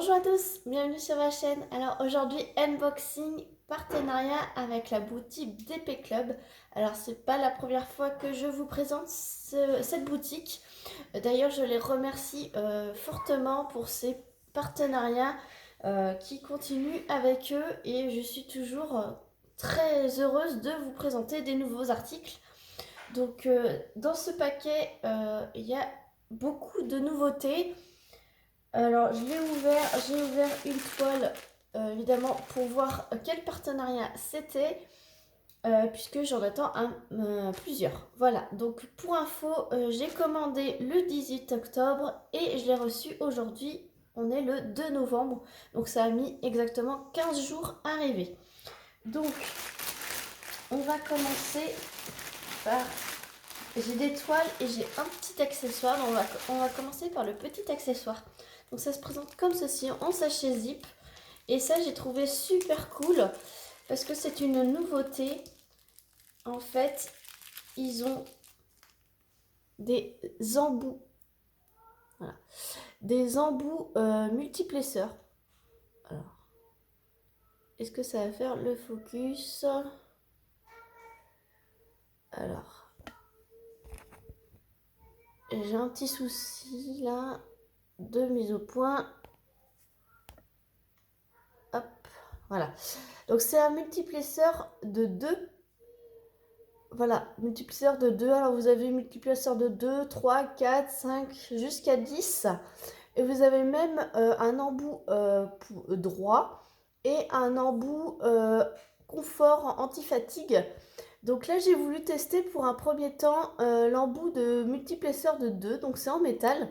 Bonjour à tous, bienvenue sur ma chaîne. Alors aujourd'hui, unboxing, partenariat avec la boutique DP Club. Alors c'est pas la première fois que je vous présente cette boutique. D'ailleurs, je les remercie fortement pour ces partenariats qui continuent avec eux et je suis toujours très heureuse de vous présenter des nouveaux articles. Donc dans ce paquet, il y a beaucoup de nouveautés. Alors, j'ai ouvert une toile, évidemment, pour voir quel partenariat c'était, puisque j'en attends plusieurs. Voilà, donc pour info, j'ai commandé le 18 octobre et je l'ai reçu aujourd'hui. On est le 2 novembre, donc ça a mis exactement 15 jours à arriver. Donc, on va commencer par... J'ai des toiles et j'ai un petit accessoire, donc on va commencer par le petit accessoire. Donc ça se présente comme ceci en sachet zip. Et ça, j'ai trouvé super cool parce que c'est une nouveauté. En fait, ils ont des embouts. Voilà. Des embouts multiplesseurs. Alors, est-ce que ça va faire le focus? Alors, j'ai un petit souci là de mise au point. Hop, voilà. Donc c'est un multiplesseur de 2. Voilà, multiplesseur de 2. Alors vous avez multiplesseur de 2, 3, 4, 5, jusqu'à 10. Et vous avez même un embout droit et un embout confort anti-fatigue. Donc là, j'ai voulu tester pour un premier temps l'embout de multiplesseur de 2. Donc c'est en métal.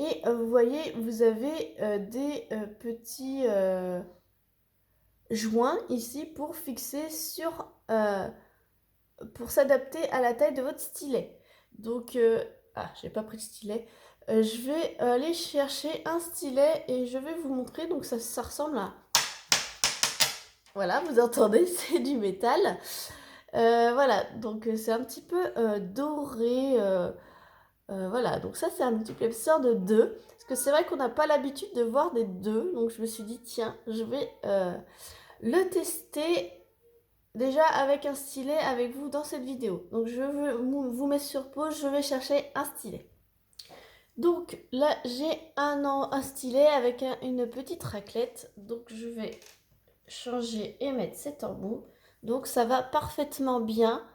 Et vous voyez, vous avez des petits joints ici pour fixer sur... pour s'adapter à la taille de votre stylet. Donc, j'ai pas pris de stylet. Je vais aller chercher un stylet et je vais vous montrer. Donc, ça ressemble à... Voilà, vous entendez, c'est du métal. Voilà, donc c'est un petit peu doré. Voilà, donc ça, c'est un multiplexeur de 2. Parce que c'est vrai qu'on n'a pas l'habitude de voir des 2. Donc, je me suis dit, tiens, je vais le tester déjà avec un stylet avec vous dans cette vidéo. Donc je vous mettre sur pause, je vais chercher un stylet. Donc là j'ai un stylet avec une petite raclette. Donc je vais changer et mettre cet embout. Donc ça va parfaitement bien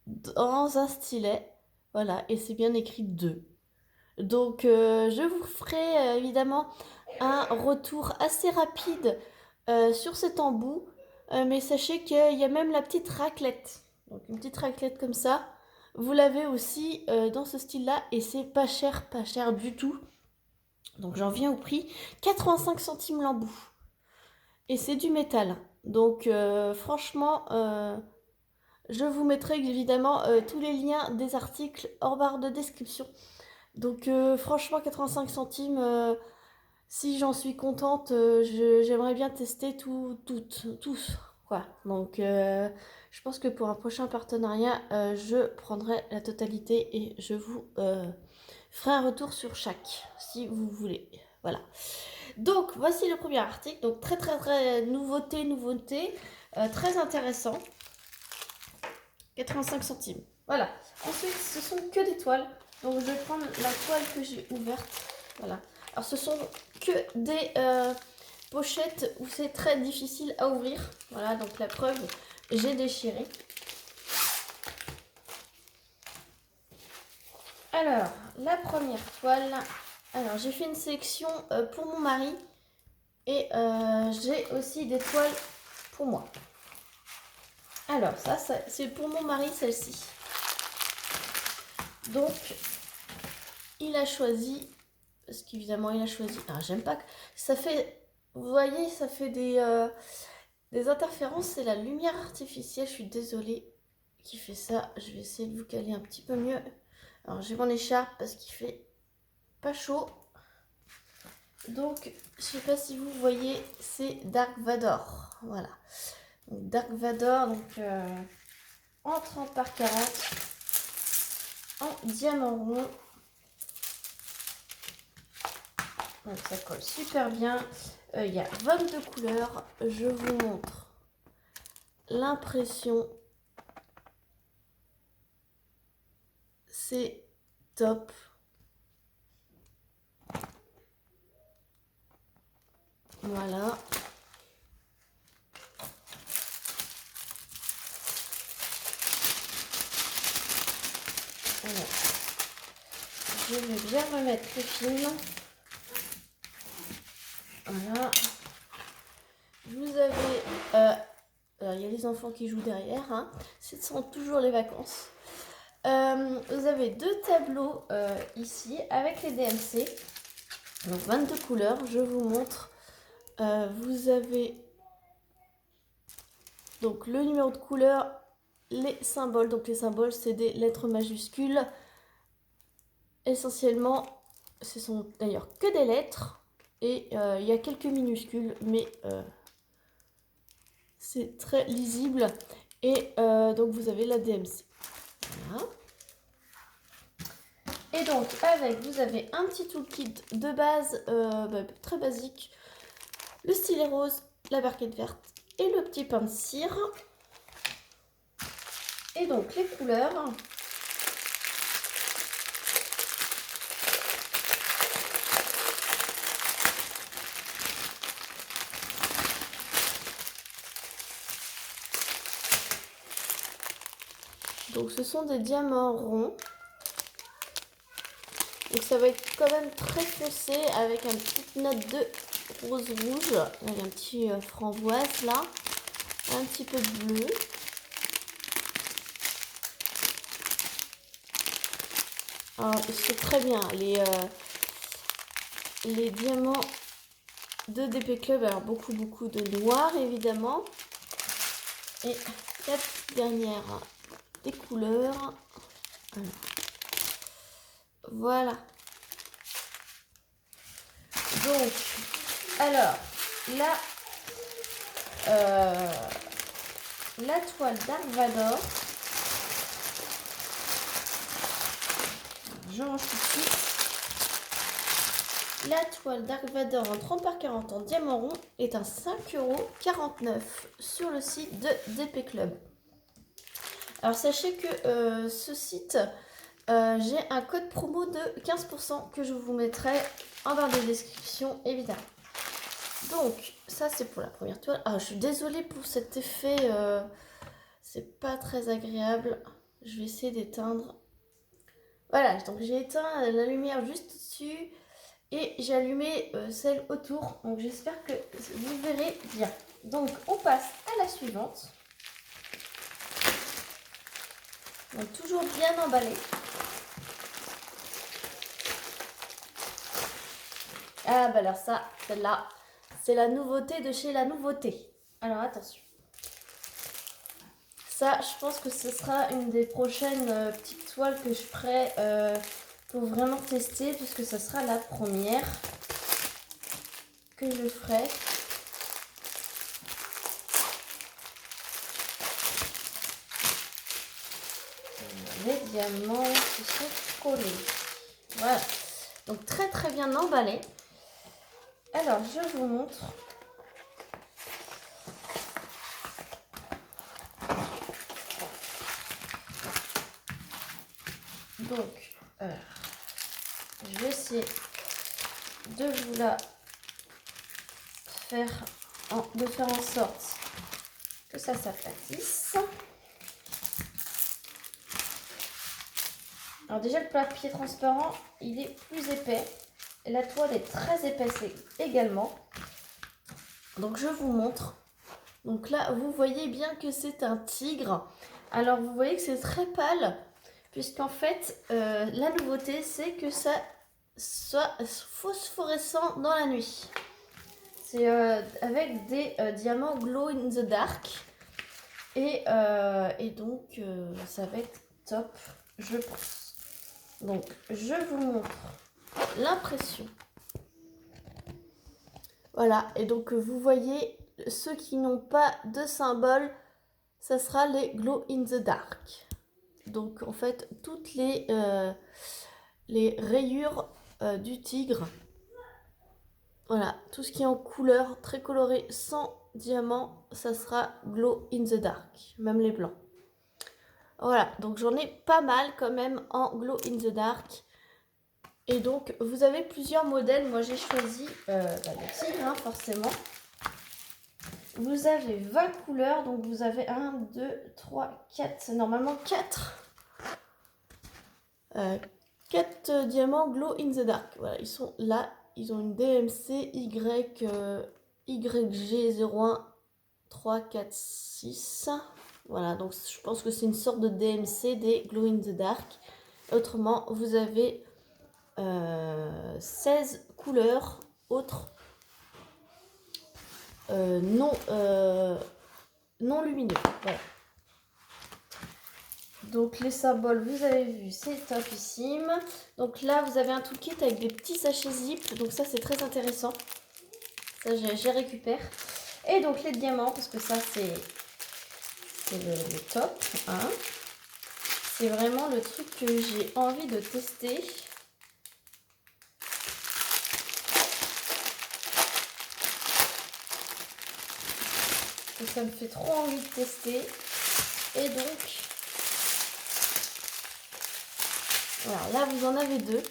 dans un stylet. Voilà, et c'est bien écrit 2. Donc je vous ferai évidemment un retour assez rapide sur cet embout. Mais sachez qu'il y a même la petite raclette. Donc une petite raclette comme ça. Vous l'avez aussi dans ce style-là. Et c'est pas cher du tout. Donc j'en viens au prix. 85 centimes l'embout. Et c'est du métal. Donc franchement, je vous mettrai évidemment tous les liens des articles hors barre de description. Donc franchement 85 centimes, si j'en suis contente, j'aimerais bien tester tous. Quoi. Donc je pense que pour un prochain partenariat, je prendrai la totalité et je vous ferai un retour sur chaque, si vous voulez. Voilà. Donc voici le premier article. Donc très nouveauté, très intéressant. 85 centimes. Voilà. Ensuite, ce sont que des toiles. Donc, je vais prendre la toile que j'ai ouverte. Voilà. Alors, ce sont que des pochettes où c'est très difficile à ouvrir. Voilà, donc la preuve, j'ai déchiré. Alors, la première toile. Alors, j'ai fait une sélection pour mon mari. Et j'ai aussi des toiles pour moi. Alors, ça c'est pour mon mari, celle-ci. Donc, il a choisi, parce qu'évidemment, il a choisi. Ah, j'aime pas que ça fait. Vous voyez, ça fait des interférences. C'est la lumière artificielle. Je suis désolée qui fait ça. Je vais essayer de vous caler un petit peu mieux. Alors, j'ai mon écharpe parce qu'il fait pas chaud. Donc, je sais pas si vous voyez, c'est Dark Vador. Voilà. Donc, Dark Vador, donc en 30 par 40, en diamant rond. Donc ça colle super bien. Il y a 22 couleurs. Je vous montre l'impression. C'est top. Voilà. Alors, je vais bien remettre le film. Voilà. Vous avez... alors, il y a les enfants qui jouent derrière. Hein. Ce sont toujours les vacances. Vous avez deux tableaux ici avec les DMC. Donc 22 couleurs. Je vous montre. Vous avez donc le numéro de couleur, les symboles. Donc les symboles, c'est des lettres majuscules. Essentiellement, ce sont d'ailleurs que des lettres. Et il y a quelques minuscules, mais c'est très lisible. Et donc vous avez la DMC. Voilà. Et donc avec, vous avez un petit toolkit de base très basique. Le stylet rose, la barquette verte et le petit pain de cire. Et donc les couleurs. Donc ce sont des diamants ronds. Donc ça va être quand même très foncé avec une petite note de rose rouge. Il y a un petit framboise là. Un petit peu de bleu. C'est très bien. Les diamants de DP Club. Alors beaucoup de noir évidemment. Et la petite dernière des couleurs. Voilà. Donc, alors, là, la toile Dark Vador. Je range tout de suite. La toile Dark Vador en 30 par 40 en diamant rond est à 5,49 € sur le site de DP Club. Alors, sachez que ce site, j'ai un code promo de 15% que je vous mettrai en barre de description, évidemment. Donc, ça c'est pour la première toile. Ah, je suis désolée pour cet effet. C'est pas très agréable. Je vais essayer d'éteindre. Voilà, donc j'ai éteint la lumière juste dessus. Et j'ai allumé celle autour. Donc j'espère que vous verrez bien. Donc on passe à la suivante. Donc toujours bien emballé. Ah bah alors ça, celle-là, c'est la nouveauté de chez la nouveauté. Alors attention. Ça, je pense que ce sera une des prochaines petites toiles que je ferai pour vraiment tester, puisque ce sera la première que je ferai. Les diamants qui sont collés. Voilà. Donc très bien emballé. Alors, je vous montre. Donc, je vais essayer de vous la faire en sorte que ça s'aplatisse. Alors déjà, le papier transparent, il est plus épais. Et la toile est très épaisse également. Donc, je vous montre. Donc là, vous voyez bien que c'est un tigre. Alors, vous voyez que c'est très pâle. Puisqu'en fait, la nouveauté, c'est que ça soit phosphorescent dans la nuit. C'est avec des diamants glow in the dark. Et donc, ça va être top, je pense. Donc, je vous montre l'impression. Voilà, et donc vous voyez, ceux qui n'ont pas de symbole, ça sera les glow in the dark. Donc, en fait, toutes les rayures du tigre Voilà, tout ce qui est en couleur, très coloré, sans diamant, ça sera glow in the dark, même les blancs. Voilà, donc j'en ai pas mal quand même en glow in the dark. Et donc, vous avez plusieurs modèles. Moi, j'ai choisi le tigre, hein, forcément. Vous avez 20 couleurs, donc vous avez 1, 2, 3, 4, normalement 4. 4 diamants glow in the dark. Voilà, ils sont là. Ils ont une DMC YG01 3, 4, 6. Voilà, donc je pense que c'est une sorte de DMC des glow in the dark. Autrement, vous avez 16 couleurs autres non lumineux. Voilà. Donc les symboles, vous avez vu, c'est topissime. Donc là, vous avez un toolkit avec des petits sachets zip. Donc ça, c'est très intéressant. Ça, j'ai récupère. Et donc les diamants, parce que ça, c'est le top. Hein. C'est vraiment le truc que j'ai envie de tester. Et ça me fait trop envie de tester. Et donc, voilà, là vous en avez 2.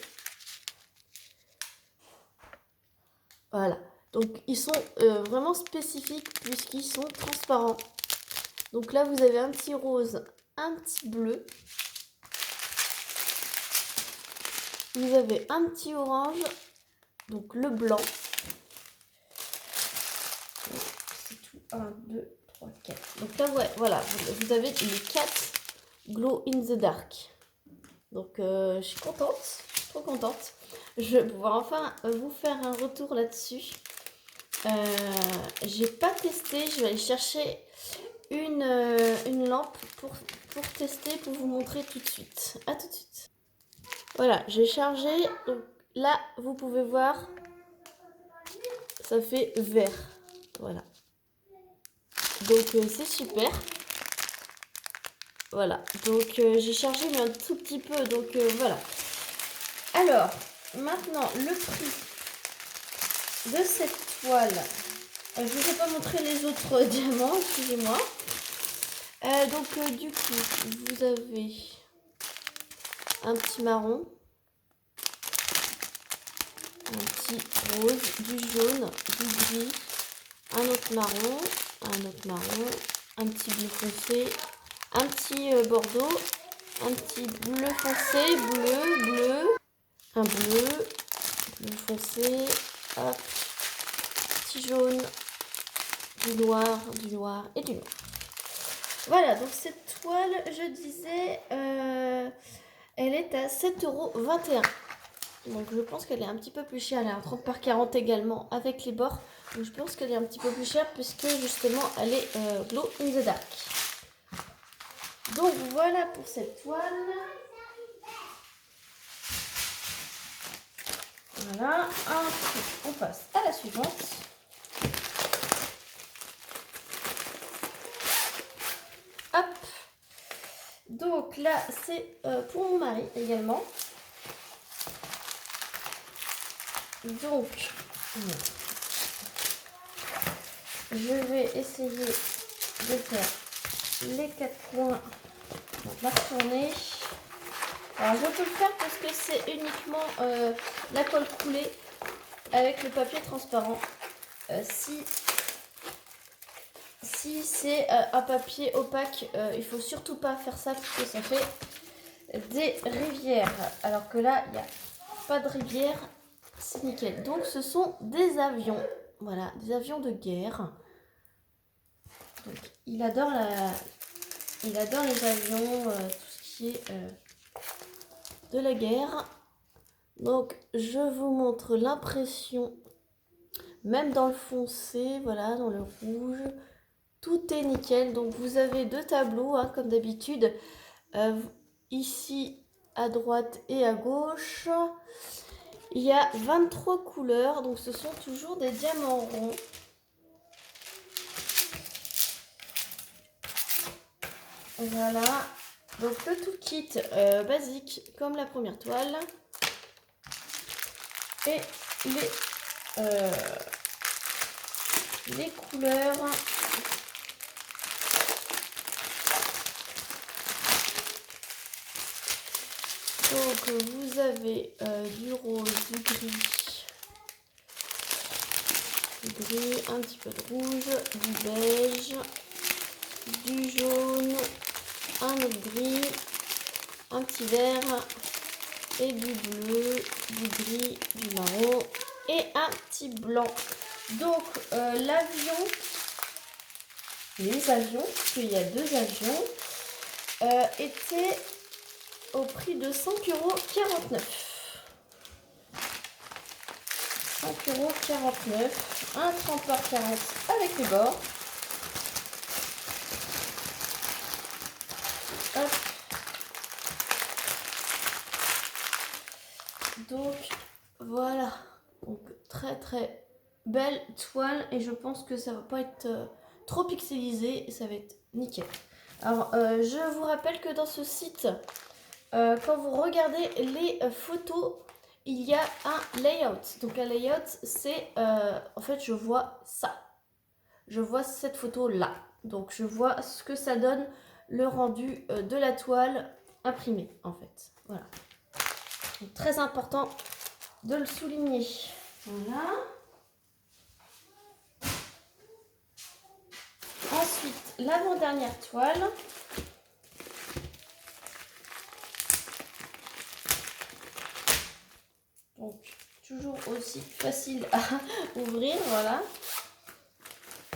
Voilà, donc ils sont vraiment spécifiques puisqu'ils sont transparents. Donc là vous avez un petit rose, un petit bleu. Vous avez un petit orange, donc le blanc. C'est tout, 1, 2, 3, 4. Donc là, ouais, voilà, vous avez les 4 glow in the dark. Donc je suis contente, trop contente. Je vais pouvoir enfin vous faire un retour là-dessus. J'ai pas testé, je vais aller chercher une lampe pour tester, pour vous montrer tout de suite. À tout de suite. Voilà, j'ai chargé. Donc là, vous pouvez voir, ça fait vert. Voilà. Donc c'est super. Voilà. Donc j'ai chargé mais un tout petit peu. Donc voilà. Alors, maintenant, le prix de cette toile. Je ne vous ai pas montré les autres diamants, excusez-moi. Donc du coup, vous avez un petit marron, un petit rose, du jaune, du gris, un autre marron, un petit bleu foncé, un petit bordeaux, un petit bleu foncé, bleu, un bleu foncé, hop, petit jaune, du noir et du noir. Voilà, donc cette toile, je disais, elle est à 7,21 €. Donc je pense qu'elle est un petit peu plus chère. Elle est à 30 par 40 également avec les bords. Donc je pense qu'elle est un petit peu plus chère puisque justement elle est glow in the dark. Donc voilà pour cette toile. Voilà, on passe à la suivante. Hop. Donc là c'est pour mon mari également. Donc je vais essayer de faire les 4 coins. Donc la retourner. Alors je peux le faire parce que c'est uniquement la colle coulée avec le papier transparent. Si c'est un papier opaque, il faut surtout pas faire ça parce que ça fait des rivières. Alors que là, il n'y a pas de rivière, c'est nickel. Donc ce sont des avions, voilà, des avions de guerre. Donc il adore les avions, tout ce qui est de la guerre. Donc je vous montre l'impression, même dans le foncé, voilà, dans le rouge, tout est nickel. Donc vous avez 2 tableaux, hein, comme d'habitude, ici à droite et à gauche. Il y a 23 couleurs, donc ce sont toujours des diamants ronds. Voilà, donc le tout kit basique comme la première toile. Et les les couleurs. Donc vous avez du rose, du gris, un petit peu de rouge, du beige, du jaune, un autre gris, un petit vert et du bleu, du gris, du marron et un petit blanc. Donc l'avion, les avions, parce qu'il y a 2 avions, étaient au prix de 5,49 €. 5,49 €, un 30 par 40 avec les bords. Hop. Donc voilà, donc très très belle toile et je pense que ça va pas être trop pixelisé, ça va être nickel. Alors je vous rappelle que dans ce site, quand vous regardez les photos, il y a un layout. Donc un layout, c'est en fait je vois ça. Je vois cette photo là. Donc je vois ce que ça donne le rendu de la toile imprimée en fait. Voilà. Donc, très important de le souligner. Voilà. Ensuite, l'avant-dernière toile. Donc toujours aussi facile à ouvrir, voilà.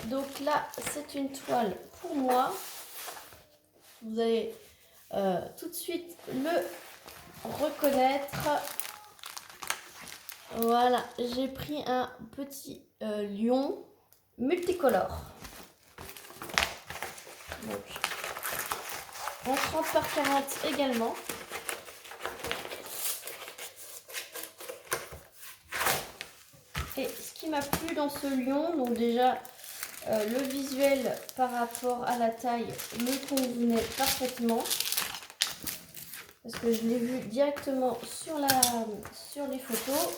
Donc là, c'est une toile pour moi. Vous allez tout de suite le reconnaître. Voilà, j'ai pris un petit lion multicolore. Donc, en 30 par 40 également. Et ce qui m'a plu dans ce lion, donc déjà le visuel par rapport à la taille me convenait parfaitement. Parce que je l'ai vu directement sur les photos.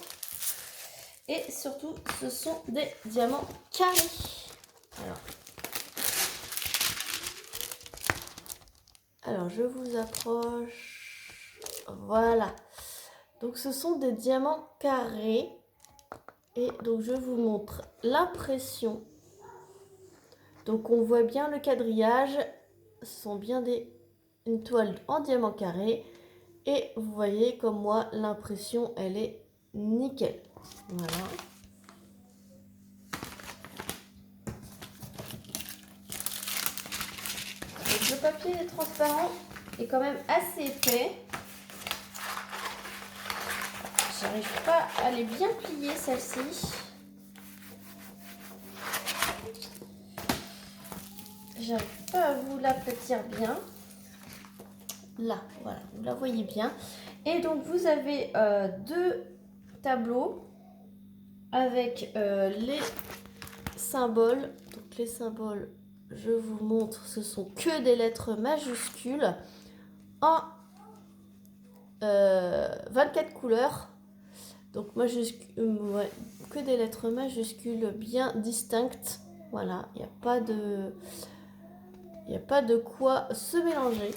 Et surtout, ce sont des diamants carrés. Alors je vous approche. Voilà. Donc ce sont des diamants carrés. Et donc je vous montre l'impression. Donc on voit bien le quadrillage. Ce sont bien une toile en diamant carré. Et vous voyez comme moi l'impression elle est nickel. Voilà. Donc, le papier est transparent et quand même assez épais. J'arrive pas à les bien plier celle-ci. J'arrive pas à vous l'aplatir bien. Là, voilà, vous la voyez bien. Et donc vous avez 2 tableaux avec les symboles. Donc les symboles, je vous montre, ce sont que des lettres majuscules en 24 couleurs. Donc ouais, que des lettres majuscules bien distinctes. Voilà, il n'y a pas de quoi se mélanger.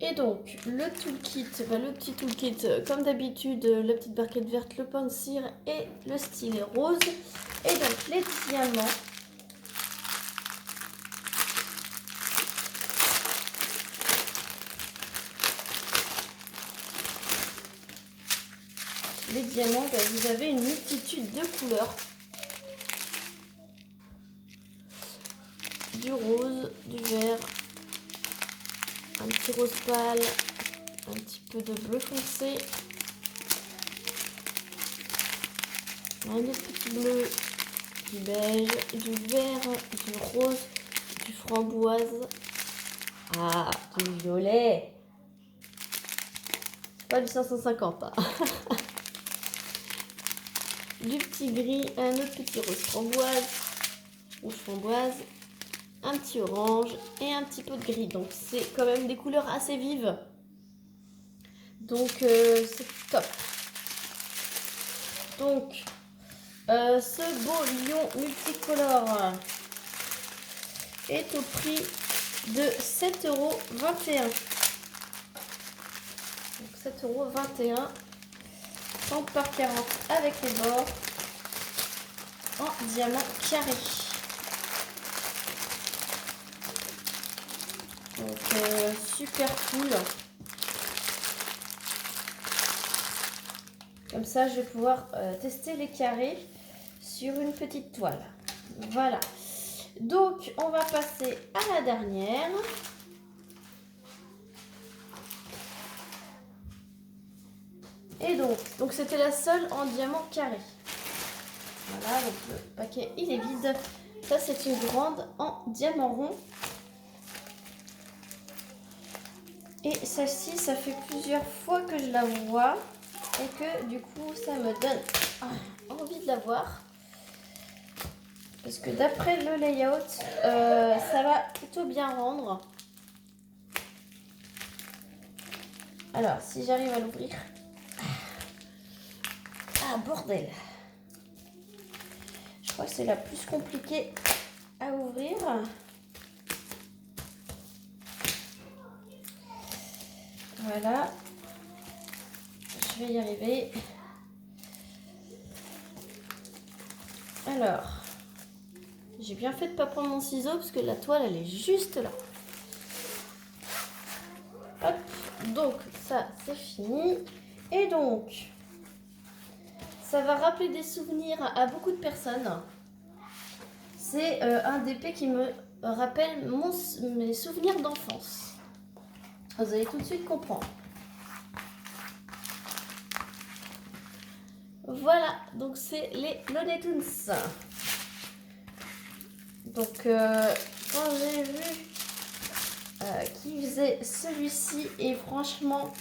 Et donc, le toolkit, le petit toolkit, comme d'habitude, la petite barquette verte, le pain de cire et le stylet rose. Et donc, les diamants. Les diamants, vous avez une multitude de couleurs. Du rose, du vert, un petit rose pâle, un petit peu de bleu foncé, un autre petit bleu, du beige, du vert, du rose, du framboise, du violet. C'est pas du 550, hein. Du petit gris, un autre petit rouge framboise, un petit orange et un petit peu de gris. Donc c'est quand même des couleurs assez vives. Donc c'est top. Donc, ce beau lion multicolore est au prix de 7,21 €. Donc 7,21 €, 30 par 40 avec les bords en diamant carré. Donc super cool. Comme ça, je vais pouvoir tester les carrés sur une petite toile. Voilà. Donc, on va passer à la dernière. Et donc c'était la seule en diamant carré. Voilà, donc le paquet, il est vide. Ça, c'est une grande en diamant rond. Et celle-ci, ça fait plusieurs fois que je la vois. Et que du coup, ça me donne envie de la voir. Parce que d'après le layout, ça va plutôt bien rendre. Alors, si j'arrive à l'ouvrir. Ah, bordel! Je crois que c'est la plus compliquée à ouvrir. Voilà. Je vais y arriver. Alors, j'ai bien fait de ne pas prendre mon ciseau parce que la toile, elle est juste là. Hop, donc ça, c'est fini. Et donc, ça va rappeler des souvenirs à beaucoup de personnes. C'est un d'épée qui me rappelle mes souvenirs d'enfance. Vous allez tout de suite comprendre. Voilà, donc c'est les Looney Tunes. Donc, quand j'ai vu qui faisait celui-ci, et franchement,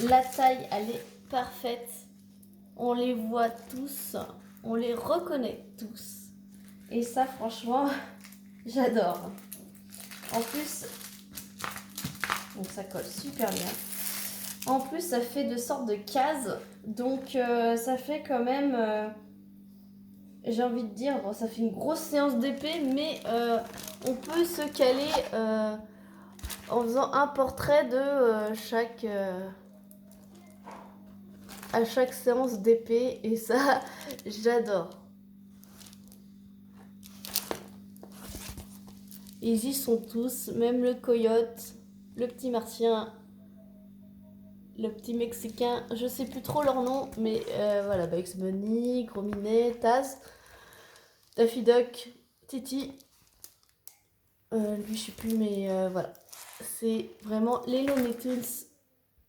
la taille, elle est parfaite. On les voit tous, on les reconnaît tous. Et ça, franchement, j'adore. En plus, donc ça colle super bien. En plus, ça fait de sortes de cases. Donc, ça fait quand même, j'ai envie de dire, bon, ça fait une grosse séance d'épée, mais on peut se caler en faisant un portrait de à chaque séance d'épée. Et ça, j'adore. Ils y sont tous, même le coyote, le petit martien, le petit mexicain, je sais plus trop leur nom, mais voilà, Bugs Bunny, Gros Minet, Taz, Daffy Duck, Titi, lui je sais plus, mais voilà. C'est vraiment les Looney Tunes,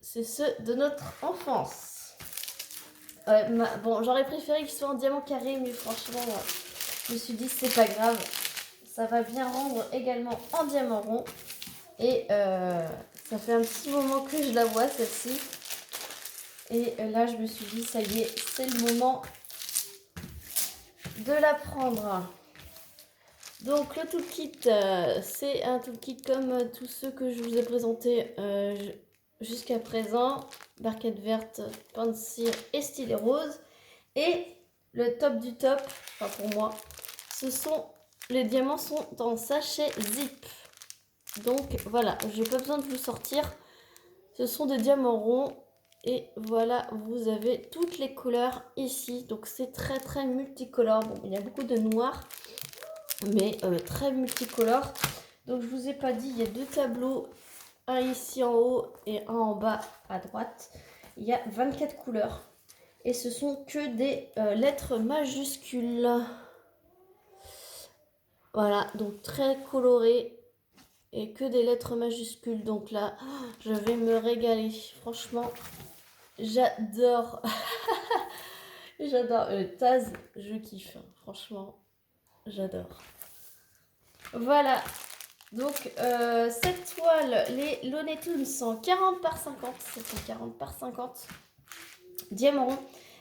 c'est ceux de notre enfance. Bon, j'aurais préféré qu'ils soient en diamant carré, mais franchement, je me suis dit c'est pas grave. Ça va bien rendre également en diamant rond. Et ça fait un petit moment que je la vois, celle-ci. Et là, je me suis dit, ça y est, c'est le moment de la prendre. Donc, le toolkit, c'est un toolkit comme tous ceux que je vous ai présentés jusqu'à présent. Barquette verte, pain de cire et stylet rose. Et le top du top, enfin pour moi, les diamants sont en sachet zip. Donc voilà, j'ai pas besoin de vous sortir. Ce sont des diamants ronds. Et voilà, vous avez toutes les couleurs ici. Donc c'est très très multicolore. Bon, il y a beaucoup de noir, mais très multicolore. Donc je vous ai pas dit, il y a deux tableaux. Un ici en haut et un en bas à droite. Il y a 24 couleurs. Et ce sont que des lettres majuscules. Voilà, donc très coloré. Et que des lettres majuscules. Donc là, je vais me régaler. Franchement, j'adore. J'adore. Taz, je kiffe. Franchement, j'adore. Voilà. Donc, cette toile, les Looney Tunes sont 40 par 50. C'est 40 par 50. Diamant rond.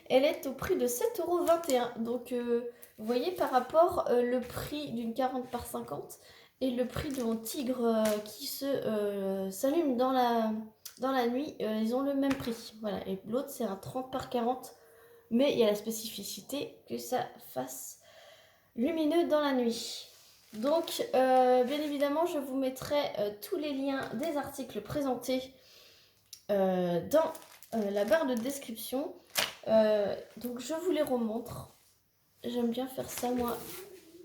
Elle est au prix de 7,21 €. Donc, vous voyez par rapport le prix d'une 40 par 50 et le prix de mon tigre qui s'allume dans la nuit, ils ont le même prix. Voilà. Et l'autre, c'est un 30 par 40 mais il y a la spécificité que ça fasse lumineux dans la nuit. Donc, bien évidemment, je vous mettrai tous les liens des articles présentés dans la barre de description. Donc, je vous les remontre. J'aime bien faire ça, moi.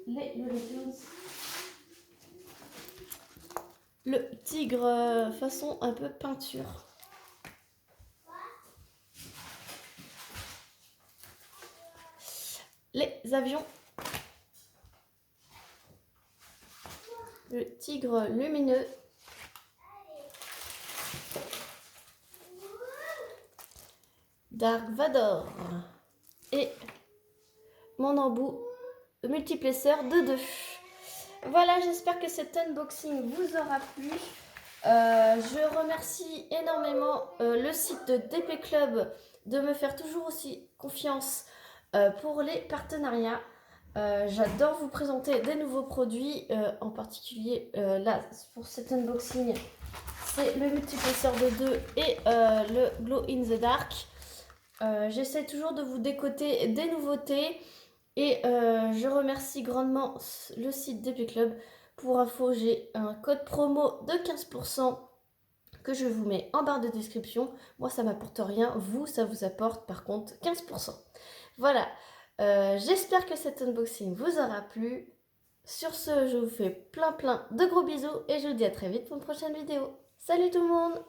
Les Looney Tunes. Le tigre façon un peu peinture. Les avions. Le tigre lumineux. Dark Vador. Et mon embout multiplesseur de 2. Voilà, j'espère que cet unboxing vous aura plu. Je remercie énormément le site de DP Club de me faire toujours aussi confiance pour les partenariats. J'adore vous présenter des nouveaux produits, en particulier là pour cet unboxing, c'est le multiplesseur de 2 et le Glow in the Dark. J'essaie toujours de vous décoter des nouveautés et je remercie grandement le site DP Club. Pour info, j'ai un code promo de 15% que je vous mets en barre de description. Moi, ça m'apporte rien. Vous, ça vous apporte par contre 15%. Voilà. J'espère que cet unboxing vous aura plu. Sur ce, je vous fais plein de gros bisous et je vous dis à très vite pour une prochaine vidéo. Salut tout le monde!